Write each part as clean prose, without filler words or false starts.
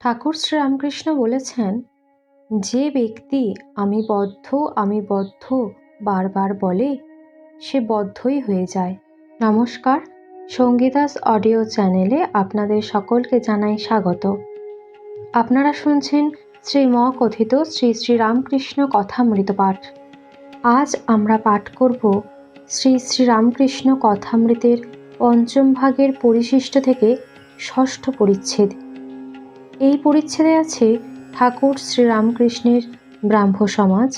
ঠাকুর শ্রীরামকৃষ্ণ বলেছেন, যে ব্যক্তি আমি বদ্ধ বারবার বলে সে বদ্ধই হয়ে যায়। নমস্কার, সঙ্গীতাস অডিও চ্যানেলে আপনাদের সকলকে জানাই স্বাগত। আপনারা শুনছেন শ্রীম কথিত শ্রী শ্রী রামকৃষ্ণ কথামৃত পাঠ। আজ আমরা পাঠ করব শ্রী শ্রী রামকৃষ্ণ কথামৃতের পঞ্চম ভাগের পরিশিষ্ট থেকে ষষ্ঠ পরিচ্ছেদ। এই পরিচ্ছেদে আছে ঠাকুর শ্রীরামকৃষ্ণের ব্রাহ্ম সমাজ,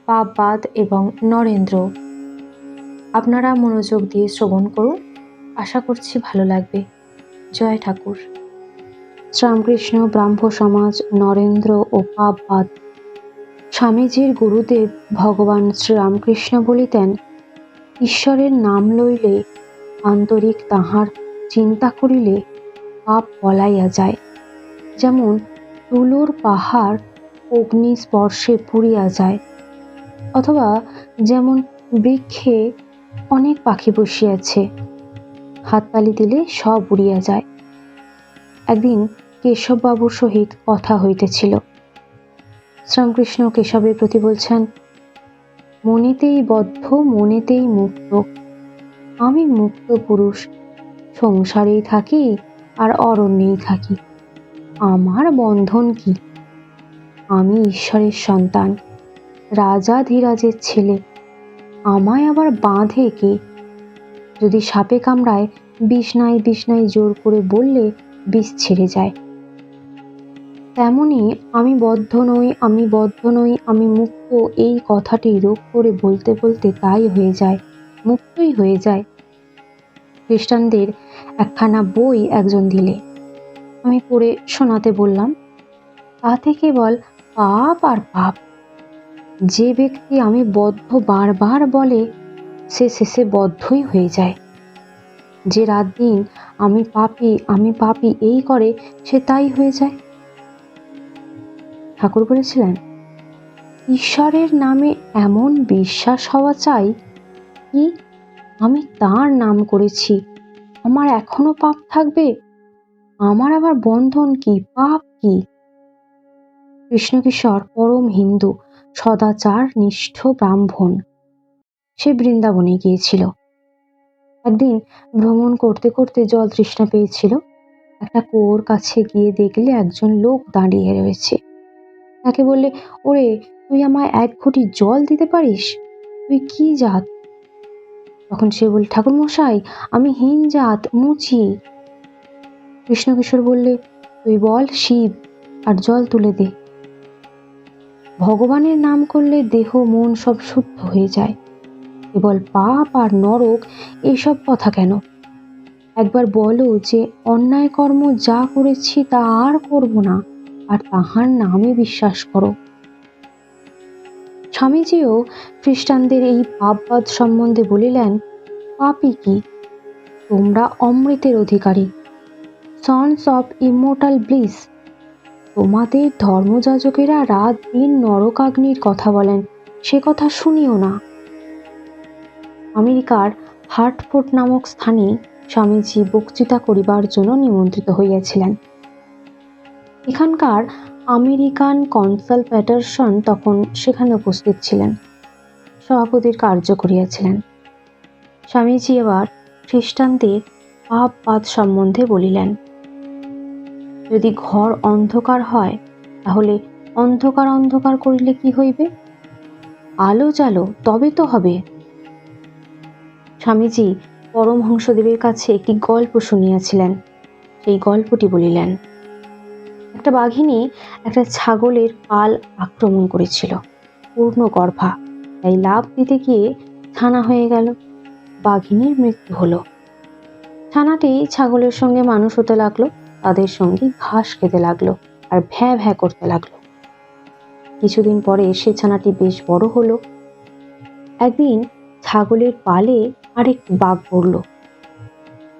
পাপবাদ এবং নরেন্দ্র। আপনারা মনোযোগ দিয়ে শ্রবণ করুন, আশা করছি ভালো লাগবে। জয় ঠাকুর। শ্রীরামকৃষ্ণ, ব্রাহ্ম সমাজ, নরেন্দ্র ও পাপবাদ। স্বামীজির গুরুদেব ভগবান শ্রীরামকৃষ্ণ বলিতেন, ঈশ্বরের নাম লইলে আন্তরিক তাহার চিন্তা করিলে পাপ পলাইয়া যায়। যেমন তুলোর পাহাড় অগ্নি স্পর্শে পুড়িয়া যায়, অথবা যেমন বৃক্ষে অনেক পাখি বসিয়াছে, হাততালি দিলে সব উড়িয়া যায়। একদিন কেশববাবুর সহিত কথা হইতেছিল। শ্রীরামকৃষ্ণ কেশবের প্রতি বলছেন, মনেতেই বদ্ধ, মনেতেই মুক্ত। আমি মুক্ত পুরুষ, সংসারেই থাকি আর অরণ্যেই থাকি। আমার বন্ধন কি? আমি ঈশ্বরের সন্তান, রাজাধিরাজের ছেলে। আমায় আবার বাঁধে কে? যদি সাপে কামড়ায়, বিষ নাই জোর করে বললে বিষ ছেড়ে যায়। তেমনি আমি বদ্ধ নই, আমি মুক্ত, এই কথাটি রোগ করে বলতে বলতে তাই হয়ে যায়, মুক্তই হয়ে যায়। খ্রিস্টানদের একখানা বই একজন দিলে, আমি পড়ে শোনাতে বললাম। তাতে কেবল পাপ আর পাপ। যে ব্যক্তি আমি বদ্ধ বারবার বলে সে শেষে বদ্ধই হয়ে যায়। যে রাত দিন আমি পাপী এই করে সে তাই হয়ে যায়। ঠাকুর বলেছিলেন, ঈশ্বরের নামে এমন বিশ্বাস হওয়া চাই কি আমি তার নাম করেছি, আমার এখনো পাপ থাকবে, আমার আবার বন্ধন কি, পাপ কি? কৃষ্ণকিশোর পরম হিন্দু, সদাচার নিষ্ঠ ব্রাহ্মণ। সে বৃন্দাবনে গিয়েছিল। একদিন ভ্রমণ করতে করতে জল তৃষ্ণা পেয়েছিল। একটা কুয়োর কাছে গিয়ে দেখলে একজন লোক দাঁড়িয়ে রয়েছে। তাকে বললে, ওরে, তুই আমায় এক ঘটি জল দিতে পারিস? তুই কি জাত? তখন সে বলল, ঠাকুর মশাই, আমি হীন জাত, মুচি। কৃষ্ণকিশোর বললে, তুই বল শিব আর জল তুলে দে। ভগবানের নাম করলে দেহ মন সব শুদ্ধ হয়ে যায়। কেবল পাপ আর নরক এসব কথা কেন? একবার বলো যে অন্যায় কর্ম যা করেছি তা আর করব না, আর তাহার নামে বিশ্বাস করো। স্বামীজিও খ্রিস্টানদের এই পাপবাদ সম্বন্ধে বলিলেন, পাপই কি? তোমরা অমৃতের অধিকারী, সন্স অফ ইমোর্টাল ব্লিস। তোমাদের ধর্মযাজকেরা রাত দিন নরকাগ্নির কথা বলেন, সে কথা শুনিও না। আমেরিকার হার্টফোর্ড নামক স্থানে স্বামীজি বক্তৃতা করিবার জন্য নিমন্ত্রিত হইয়াছিলেন। এখানকার আমেরিকান কনসাল প্যাটারসন তখন সেখানে উপস্থিত ছিলেন, সভাপতির কার্য করিয়াছিলেন। স্বামীজি এবার খ্রিস্টানদের পাপবাদ সম্বন্ধে বলিলেন, যদি ঘর অন্ধকার হয় তাহলে অন্ধকার করিলে কি হইবে? আলো জ্বালো, তবে তো হবে। স্বামীজি পরমহংসদেবের কাছে একটি গল্প শুনিয়াছিলেন, সেই গল্পটি বলিলেন। একটা বাঘিনী একটা ছাগলের পাল আক্রমণ করেছিল, পূর্ণ গর্ভা, তাই লাভ দিতে গিয়ে ছানা হয়ে গেল। বাঘিনীর মৃত্যু হলো। ছানাটি ছাগলের সঙ্গে মানুষ হতে লাগলো, তাদের সঙ্গে ঘাস খেতে লাগলো আর ভ্যাঁ ভ্যাঁ করতে লাগলো। কিছুদিন পরে সে ছানাটি বেশ বড় হলো। একদিন ছাগলের পালে আরেক বাঘ পড়ল।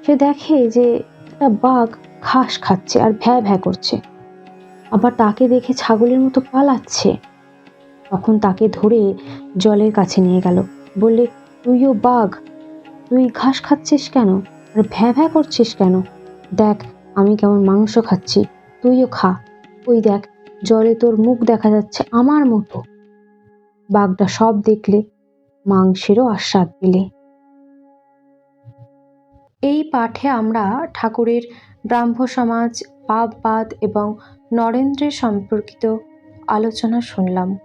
সে দেখে যে একটা বাঘ ঘাস খাচ্ছে আর ভ্যাঁ ভ্যাঁ করছে, আবার তাকে দেখে ছাগলের মতো পালাচ্ছে। তখন তাকে ধরে জলের কাছে নিয়ে গেল, বললে, তুইও বাঘ, তুই ঘাস খাচ্ছিস কেন আর ভ্যাঁ ভ্যাঁ করছিস কেন? দেখ আমি কেমন মাংস খাচ্ছি, তুইও খা। ওই দেখ, জলে তোর মুখ দেখা যাচ্ছে আমার মতো। বাঘটা সব দেখলে, মাংসেরও আস্বাদ পেলে। এই পাঠে আমরা ঠাকুরের ব্রাহ্ম সমাজ, পাপবাদ এবং নরেন্দ্রের সম্পর্কিত আলোচনা শুনলাম।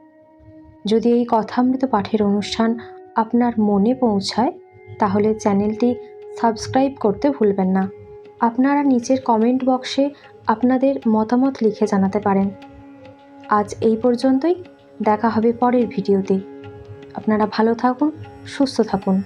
যদি এই কথামৃত পাঠের অনুষ্ঠান আপনার মনে পৌঁছায়, তাহলে চ্যানেলটি সাবস্ক্রাইব করতে ভুলবেন না। আপনারা নিচের কমেন্ট বক্সে আপনাদের মতামত লিখে জানাতে পারেন। আজ এই পর্যন্তই, দেখা হবে পরের ভিডিওতে। আপনারা ভালো থাকুন, সুস্থ থাকুন।